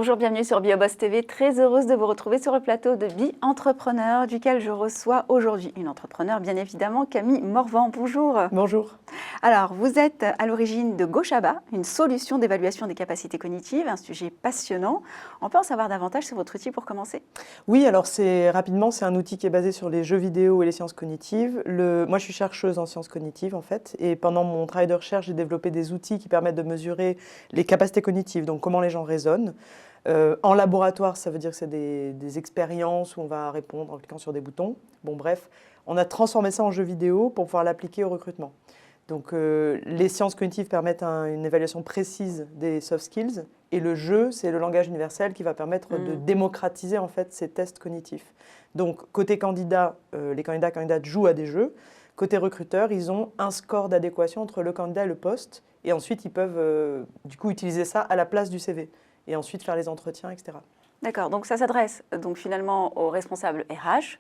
Bonjour, bienvenue sur BioBoss TV. Très heureuse de vous retrouver sur le plateau de Be Entrepreneur, duquel je reçois aujourd'hui une entrepreneure, bien évidemment, Camille Morvan. Bonjour. Bonjour. Alors, vous êtes à l'origine de GoShaba, une solution d'évaluation des capacités cognitives, un sujet passionnant. On peut en savoir davantage sur votre outil pour commencer? Oui, alors c'est un outil qui est basé sur les jeux vidéo et les sciences cognitives. Moi, je suis chercheuse en sciences cognitives, en fait, et pendant mon travail de recherche, j'ai développé des outils qui permettent de mesurer les capacités cognitives, donc comment les gens raisonnent. En laboratoire, ça veut dire que c'est des expériences où on va répondre en cliquant sur des boutons. Bon, bref, on a transformé ça en jeu vidéo pour pouvoir l'appliquer au recrutement. Donc, les sciences cognitives permettent une évaluation précise des soft skills, et le jeu, c'est le langage universel qui va permettre de démocratiser en fait ces tests cognitifs. Donc, côté candidat, les candidates jouent à des jeux. Côté recruteur, ils ont un score d'adéquation entre le candidat et le poste, et ensuite ils peuvent du coup utiliser ça à la place du CV, et ensuite faire les entretiens, etc. D'accord, donc ça s'adresse donc finalement aux responsables RH.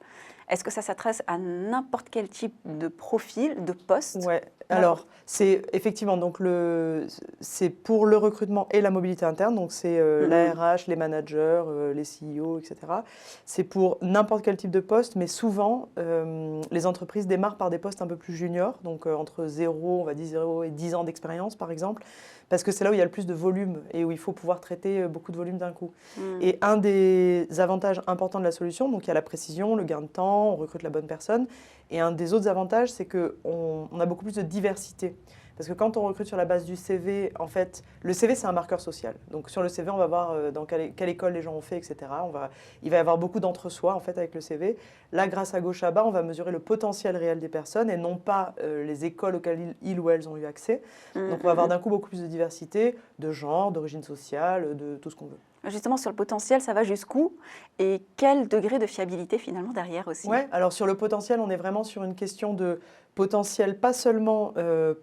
Est-ce que ça s'adresse à n'importe quel type de profil, de poste? Ouais. Alors, c'est effectivement, donc c'est pour le recrutement et la mobilité interne, donc c'est la RH, les managers, les CEO, etc. C'est pour n'importe quel type de poste, mais souvent, les entreprises démarrent par des postes un peu plus juniors, donc entre 0, on va dire 0 et 10 ans d'expérience, par exemple, parce que c'est là où il y a le plus de volume et où il faut pouvoir traiter beaucoup de volume d'un coup. Et un des avantages importants de la solution, donc il y a la précision, le gain de temps, on recrute la bonne personne. Et un des autres avantages, c'est qu'on a beaucoup plus de diversité. Parce que quand on recrute sur la base du CV, en fait, le CV, c'est un marqueur social. Donc sur le CV, on va voir dans quelle école les gens ont fait, etc. Il va y avoir beaucoup d'entre-soi, en fait, avec le CV. Là, grâce à GoShaba, on va mesurer le potentiel réel des personnes et non pas les écoles auxquelles ils ou elles ont eu accès. Donc on va avoir d'un coup beaucoup plus de diversité, de genre, d'origine sociale, de tout ce qu'on veut. Justement, sur le potentiel, ça va jusqu'où? Et quel degré de fiabilité finalement derrière aussi? Ouais, alors sur le potentiel, on est vraiment sur une question de potentiel, pas seulement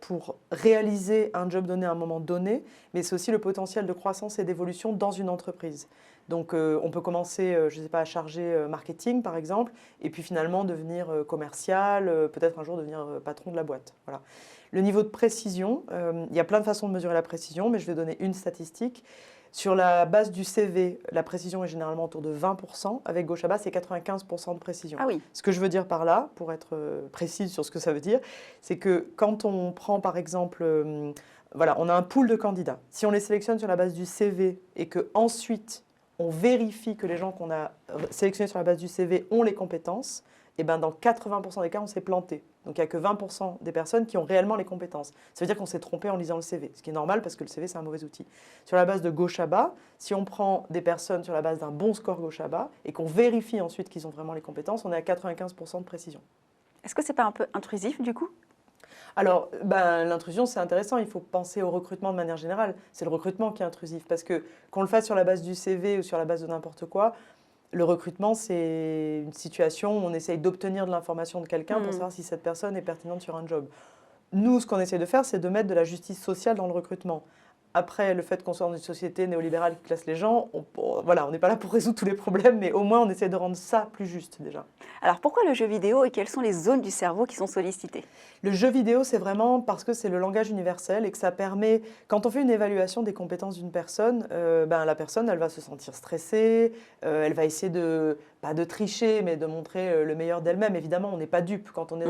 pour réaliser un job donné à un moment donné, mais c'est aussi le potentiel de croissance et d'évolution dans une entreprise. Donc on peut commencer, je ne sais pas, à charger marketing par exemple, et puis finalement devenir commercial, peut-être un jour devenir patron de la boîte. Voilà. Le niveau de précision, il y a plein de façons de mesurer la précision, mais je vais donner une statistique. Sur la base du CV, la précision est généralement autour de 20%. Avec GoShaba, c'est 95% de précision. Ah oui. Ce que je veux dire par là, pour être précise sur ce que ça veut dire, c'est que quand on prend par exemple, voilà, on a un pool de candidats. Si on les sélectionne sur la base du CV et qu'ensuite on vérifie que les gens qu'on a sélectionnés sur la base du CV ont les compétences, et ben dans 80% des cas, on s'est planté. Donc il n'y a que 20% des personnes qui ont réellement les compétences. Ça veut dire qu'on s'est trompé en lisant le CV, ce qui est normal parce que le CV, c'est un mauvais outil. Sur la base de GoShaba, si on prend des personnes sur la base d'un bon score GoShaba et qu'on vérifie ensuite qu'ils ont vraiment les compétences, on est à 95% de précision. Est-ce que c'est pas un peu intrusif du coup? Alors, l'intrusion, c'est intéressant. Il faut penser au recrutement de manière générale. C'est le recrutement qui est intrusif parce que qu'on le fasse sur la base du CV ou sur la base de n'importe quoi, le recrutement, c'est une situation où on essaye d'obtenir de l'information de quelqu'un pour savoir si cette personne est pertinente sur un job. Nous, ce qu'on essaie de faire, c'est de mettre de la justice sociale dans le recrutement. Après, le fait qu'on soit dans une société néolibérale qui classe les gens, voilà, on n'est pas là pour résoudre tous les problèmes, mais au moins on essaie de rendre ça plus juste déjà. Alors pourquoi le jeu vidéo et quelles sont les zones du cerveau qui sont sollicitées? Le jeu vidéo, c'est vraiment parce que c'est le langage universel et que ça permet, quand on fait une évaluation des compétences d'une personne, la personne, elle va se sentir stressée, elle va essayer pas de tricher, mais de montrer le meilleur d'elle-même. Évidemment, on n'est pas dupe. Quand on est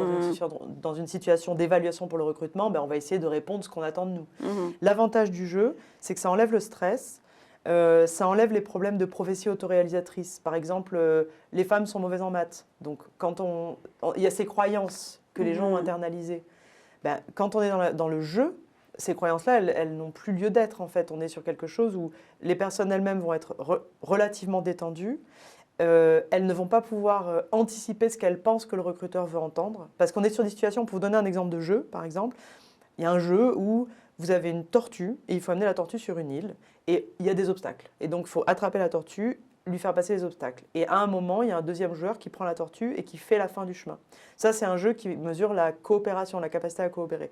dans une situation d'évaluation pour le recrutement, on va essayer de répondre ce qu'on attend de nous. L'avantage du jeu, c'est que ça enlève le stress. Ça enlève les problèmes de prophétie autoréalisatrice. Par exemple, les femmes sont mauvaises en maths. Donc, quand il y a ces croyances que les gens ont internalisées. Quand on est dans le jeu, ces croyances-là, elles n'ont plus lieu d'être, en fait. On est sur quelque chose où les personnes elles-mêmes vont être relativement détendues. Elles ne vont pas pouvoir anticiper ce qu'elles pensent que le recruteur veut entendre. Parce qu'on est sur des situations, pour vous donner un exemple de jeu, par exemple, il y a un jeu où vous avez une tortue et il faut amener la tortue sur une île et il y a des obstacles. Et donc, il faut attraper la tortue, lui faire passer les obstacles. Et à un moment, il y a un deuxième joueur qui prend la tortue et qui fait la fin du chemin. Ça, c'est un jeu qui mesure la coopération, la capacité à coopérer.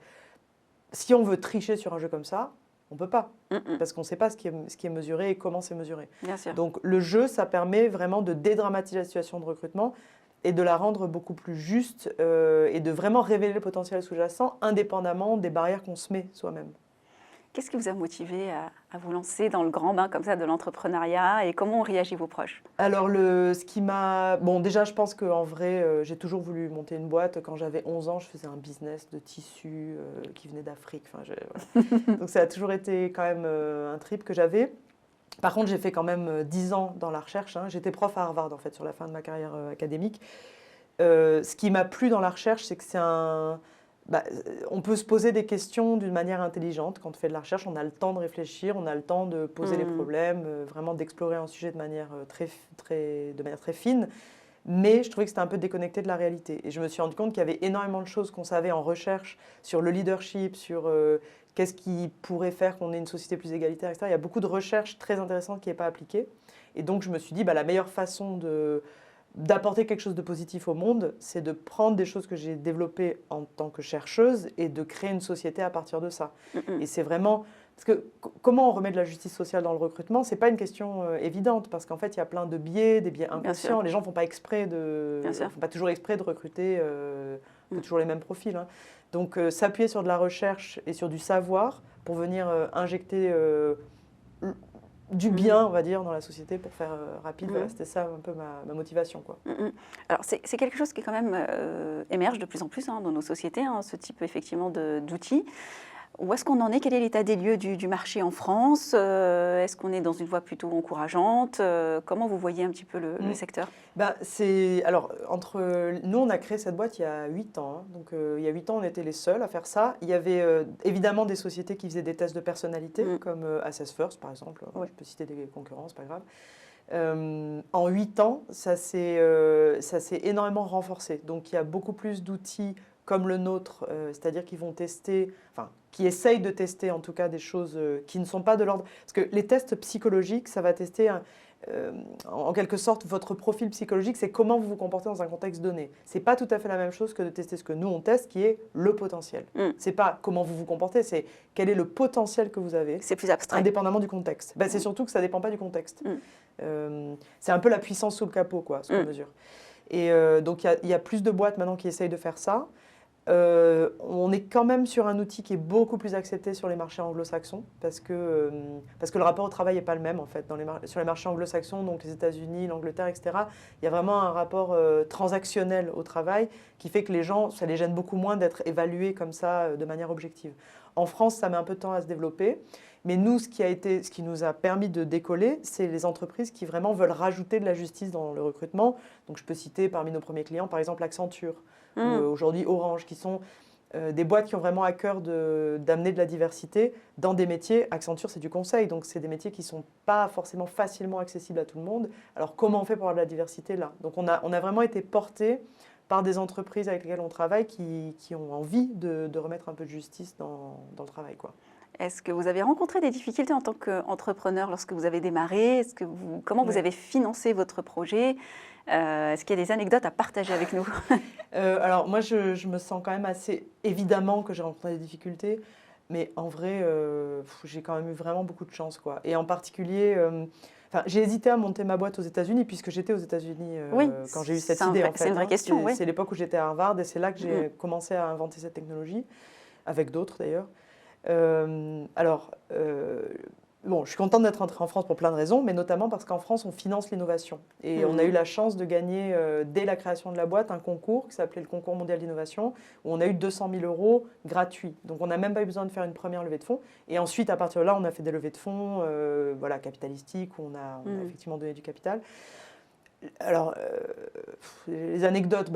Si on veut tricher sur un jeu comme ça, on ne peut pas, parce qu'on ne sait pas ce qui est mesuré et comment c'est mesuré. Bien sûr. Donc, le jeu, ça permet vraiment de dédramatiser la situation de recrutement et de la rendre beaucoup plus juste et de vraiment révéler le potentiel sous-jacent indépendamment des barrières qu'on se met soi-même. Qu'est-ce qui vous a motivé à vous lancer dans le grand bain comme ça de l'entrepreneuriat et comment ont réagi vos proches? Alors, ce qui m'a... Bon, déjà, je pense qu'en vrai, j'ai toujours voulu monter une boîte. Quand j'avais 11 ans, je faisais un business de tissus qui venait d'Afrique. Enfin, voilà. Donc, ça a toujours été quand même un trip que j'avais. Par contre, j'ai fait quand même 10 ans dans la recherche, hein. J'étais prof à Harvard, en fait, sur la fin de ma carrière académique. Ce qui m'a plu dans la recherche, c'est que c'est un... on peut se poser des questions d'une manière intelligente. Quand on fait de la recherche, on a le temps de réfléchir, on a le temps de poser les problèmes, vraiment d'explorer un sujet de manière très fine. Mais je trouvais que c'était un peu déconnecté de la réalité. Et je me suis rendu compte qu'il y avait énormément de choses qu'on savait en recherche sur le leadership, sur qu'est-ce qui pourrait faire qu'on ait une société plus égalitaire, etc. Il y a beaucoup de recherches très intéressantes qui n'est pas appliquées. Et donc je me suis dit, la meilleure façon d'apporter quelque chose de positif au monde, c'est de prendre des choses que j'ai développées en tant que chercheuse et de créer une société à partir de ça. Et c'est vraiment... Parce que comment on remet de la justice sociale dans le recrutement, ce n'est pas une question évidente, parce qu'en fait, il y a plein de biais, des biais inconscients. Les gens ne font pas font pas toujours exprès de recruter toujours les mêmes profils, hein. Donc, s'appuyer sur de la recherche et sur du savoir pour venir injecter du bien, on va dire, dans la société pour faire rapide. Voilà, c'était ça un peu ma motivation, quoi. Alors, c'est quelque chose qui, quand même, émerge de plus en plus, hein, dans nos sociétés, hein, ce type, effectivement, d'outils. Où est-ce qu'on en est? Quel est l'état des lieux du marché en France? Est-ce qu'on est dans une voie plutôt encourageante? Comment vous voyez un petit peu le secteur? Alors, nous, on a créé cette boîte il y a 8 ans, hein. Donc, il y a 8 ans, on était les seuls à faire ça. Il y avait évidemment des sociétés qui faisaient des tests de personnalité, comme Assess First, par exemple. Je peux citer des concurrents, c'est pas grave. En 8 ans, ça s'est énormément renforcé. Donc, il y a beaucoup plus d'outils comme le nôtre, c'est-à-dire qui vont tester, enfin, qui essayent de tester en tout cas des choses qui ne sont pas de l'ordre. Parce que les tests psychologiques, ça va tester en quelque sorte votre profil psychologique, c'est comment vous vous comportez dans un contexte donné. C'est pas tout à fait la même chose que de tester ce que nous on teste, qui est le potentiel. C'est pas comment vous vous comportez, c'est quel est le potentiel que vous avez. C'est plus abstrait. Indépendamment du contexte. C'est surtout que ça dépend pas du contexte. C'est un peu la puissance sous le capot, quoi, ce qu'on mesure. Et donc il y a plus de boîtes maintenant qui essayent de faire ça. On est quand même sur un outil qui est beaucoup plus accepté sur les marchés anglo-saxons parce que le rapport au travail n'est pas le même en fait. Sur les marchés anglo-saxons, donc les États-Unis, l'Angleterre, etc., il y a vraiment un rapport transactionnel au travail qui fait que les gens, ça les gêne beaucoup moins d'être évalués comme ça de manière objective. En France, ça met un peu de temps à se développer. Mais nous, ce qui nous a permis de décoller, c'est les entreprises qui vraiment veulent rajouter de la justice dans le recrutement. Donc je peux citer parmi nos premiers clients, par exemple Accenture, ou aujourd'hui Orange, qui sont des boîtes qui ont vraiment à cœur d'amener de la diversité dans des métiers. Accenture, c'est du conseil, donc c'est des métiers qui ne sont pas forcément facilement accessibles à tout le monde. Alors comment on fait pour avoir de la diversité là? Donc on a vraiment été portés par des entreprises avec lesquelles on travaille qui ont envie de remettre un peu de justice dans le travail, quoi. Est-ce que vous avez rencontré des difficultés en tant qu'entrepreneur lorsque vous avez démarré? Comment vous avez financé votre projet? Est-ce qu'il y a des anecdotes à partager avec nous? Alors moi, je me sens quand même assez... Évidemment que j'ai rencontré des difficultés, mais en vrai, j'ai quand même eu vraiment beaucoup de chance, quoi. Et en particulier... j'ai hésité à monter ma boîte aux États-Unis puisque j'étais aux États-Unis quand j'ai eu cette idée. En fait, c'est une vraie question. C'est l'époque où j'étais à Harvard et c'est là que j'ai commencé à inventer cette technologie, avec d'autres d'ailleurs. Bon, je suis contente d'être entrée en France pour plein de raisons, mais notamment parce qu'en France, on finance l'innovation. Et on a eu la chance de gagner, dès la création de la boîte, un concours qui s'appelait le Concours mondial d'innovation, où on a eu 200 000 € gratuits. Donc, on n'a même pas eu besoin de faire une première levée de fonds. Et ensuite, à partir de là, on a fait des levées de fonds capitalistiques, où on a effectivement donné du capital. Alors, les anecdotes,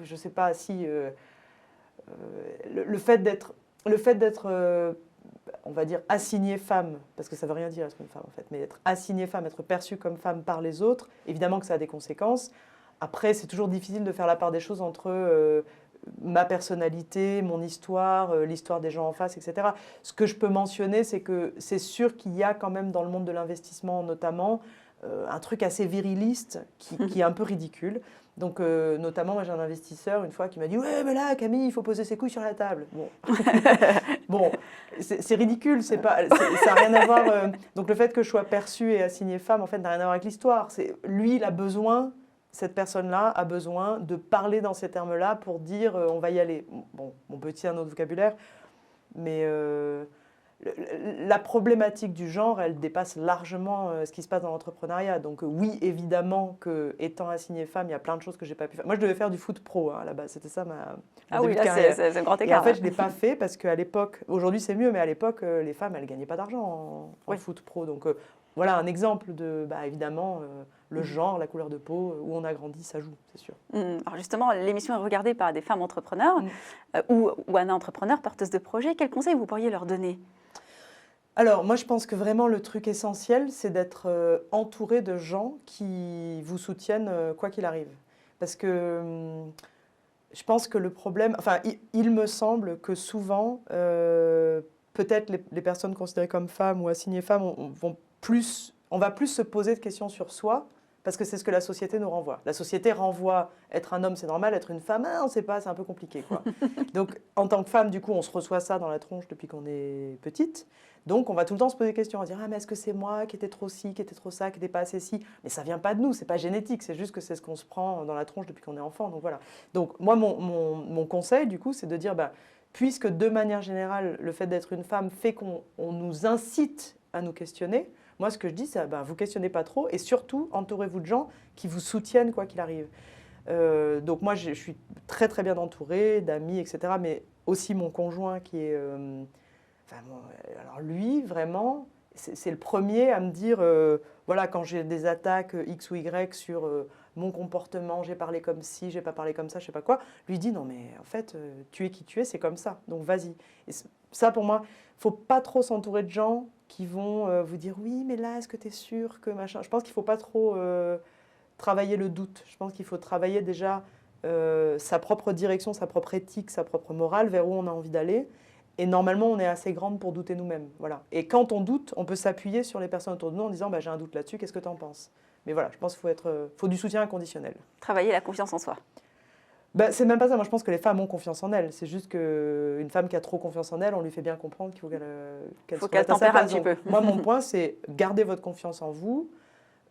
je ne sais pas si... le fait d'être... on va dire, assignée femme, parce que ça ne veut rien dire être une femme en fait, mais être assignée femme, être perçue comme femme par les autres, évidemment que ça a des conséquences. Après, c'est toujours difficile de faire la part des choses entre ma personnalité, mon histoire, l'histoire des gens en face, etc. Ce que je peux mentionner, c'est que c'est sûr qu'il y a quand même dans le monde de l'investissement notamment un truc assez viriliste qui est un peu ridicule. Donc, notamment, moi, j'ai un investisseur, une fois, qui m'a dit « Ouais, mais là, Camille, il faut poser ses couilles sur la table. » Bon, c'est ridicule, ça n'a rien à voir... Donc, le fait que je sois perçue et assignée femme, en fait, n'a rien à voir avec l'histoire. Lui, il a besoin, cette personne-là a besoin de parler dans ces termes-là pour dire « On va y aller. » Bon, on peut utiliser un autre vocabulaire, mais... la problématique du genre, elle dépasse largement ce qui se passe dans l'entrepreneuriat. Donc oui, évidemment que étant assignée femme, il y a plein de choses que j'ai pas pu faire. Moi, je devais faire du foot pro à la base. C'était ça mon début oui, de là, carrière. c'est un grand Et écart. en fait, je ne l'ai pas fait parce qu'à l'époque, aujourd'hui c'est mieux, mais à l'époque, les femmes, elles ne gagnaient pas d'argent en Oui. foot pro. Donc voilà un exemple de, évidemment, le genre, la couleur de peau, où on a grandi, ça joue, c'est sûr. Alors justement, l'émission est regardée par des femmes entrepreneurs ou un entrepreneur porteuse de projet. Quels conseils vous pourriez leur donner? Alors, moi, je pense que vraiment le truc essentiel, c'est d'être entouré de gens qui vous soutiennent quoi qu'il arrive. Parce que je pense que le problème, enfin, il me semble que souvent, peut-être les personnes considérées comme femmes ou assignées femmes on va plus se poser de questions sur soi, parce que c'est ce que la société nous renvoie. La société renvoie être un homme, c'est normal, être une femme, on ne sait pas, c'est un peu compliqué, quoi. Donc, en tant que femme, du coup, on se reçoit ça dans la tronche depuis qu'on est petite. Donc, on va tout le temps se poser des questions, on va dire, ah, mais est-ce que c'est moi qui étais trop ci, qui était trop ça, qui n'était pas assez ci? Mais ça ne vient pas de nous, c'est pas génétique, c'est juste que c'est ce qu'on se prend dans la tronche depuis qu'on est enfant. Donc, voilà. Donc, moi, mon conseil, du coup, c'est de dire, puisque de manière générale, le fait d'être une femme fait qu'on nous incite à nous questionner, moi, ce que je dis, c'est vous questionnez pas trop et surtout, entourez-vous de gens qui vous soutiennent quoi qu'il arrive. Donc moi, je suis très très bien entourée d'amis, etc. Mais aussi mon conjoint qui est... alors lui, vraiment, c'est le premier à me dire, voilà, quand j'ai des attaques X ou Y sur mon comportement, j'ai parlé comme ci, j'ai pas parlé comme ça, je sais pas quoi, lui dit, non mais en fait, tu es qui tu es, c'est comme ça, donc vas-y. Et ça, pour moi, faut pas trop s'entourer de gens qui vont vous dire, oui, mais là, est-ce que tu es sûr que machin. Je pense qu'il faut pas trop travailler le doute. Je pense qu'il faut travailler déjà sa propre direction, sa propre éthique, sa propre morale, vers où on a envie d'aller. Et normalement, on est assez grande pour douter nous-mêmes. Voilà. Et quand on doute, on peut s'appuyer sur les personnes autour de nous en disant j'ai un doute là-dessus, qu'est-ce que tu en penses? Mais voilà, je pense qu'il faut du soutien inconditionnel. Travailler la confiance en soi. C'est même pas ça. Moi, je pense que les femmes ont confiance en elles. C'est juste qu'une femme qui a trop confiance en elle, on lui fait bien comprendre qu'il faut qu'elle tempère un petit peu. Moi, mon point, c'est garder votre confiance en vous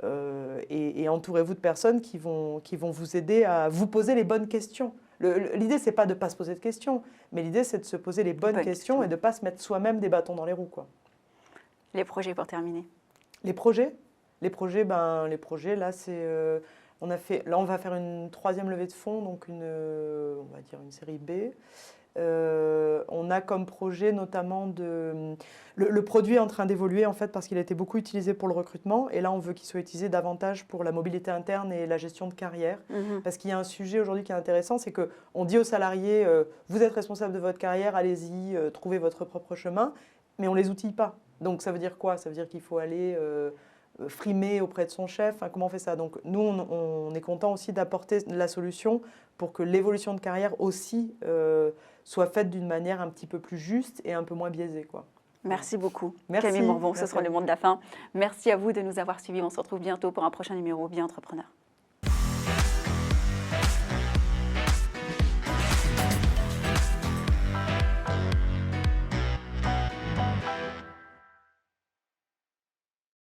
et entourez-vous de personnes qui vont vous aider à vous poser les bonnes questions. L'idée, c'est pas de ne pas se poser de questions, mais l'idée, c'est de se poser les bonnes questions et de ne pas se mettre soi-même des bâtons dans les roues, quoi. Les projets pour terminer. Les projets, là, c'est... Là, on va faire une 3e levée de fonds, donc on va dire une série B. On a comme projet notamment le produit est en train d'évoluer en fait parce qu'il a été beaucoup utilisé pour le recrutement et là on veut qu'il soit utilisé davantage pour la mobilité interne et la gestion de carrière parce qu'il y a un sujet aujourd'hui qui est intéressant, c'est qu'on dit aux salariés vous êtes responsable de votre carrière, allez-y, trouvez votre propre chemin, mais on ne les outille pas. Donc ça veut dire quoi? Ça veut dire qu'il faut aller frimer auprès de son chef. Enfin, comment on fait ça? Donc nous, on est content aussi d'apporter la solution pour que l'évolution de carrière aussi soit faite d'une manière un petit peu plus juste et un peu moins biaisée, quoi. Merci beaucoup. Merci. Camille Morvan, ce sera le mot de la fin. Merci à vous de nous avoir suivis. On se retrouve bientôt pour un prochain numéro Bien Entrepreneur.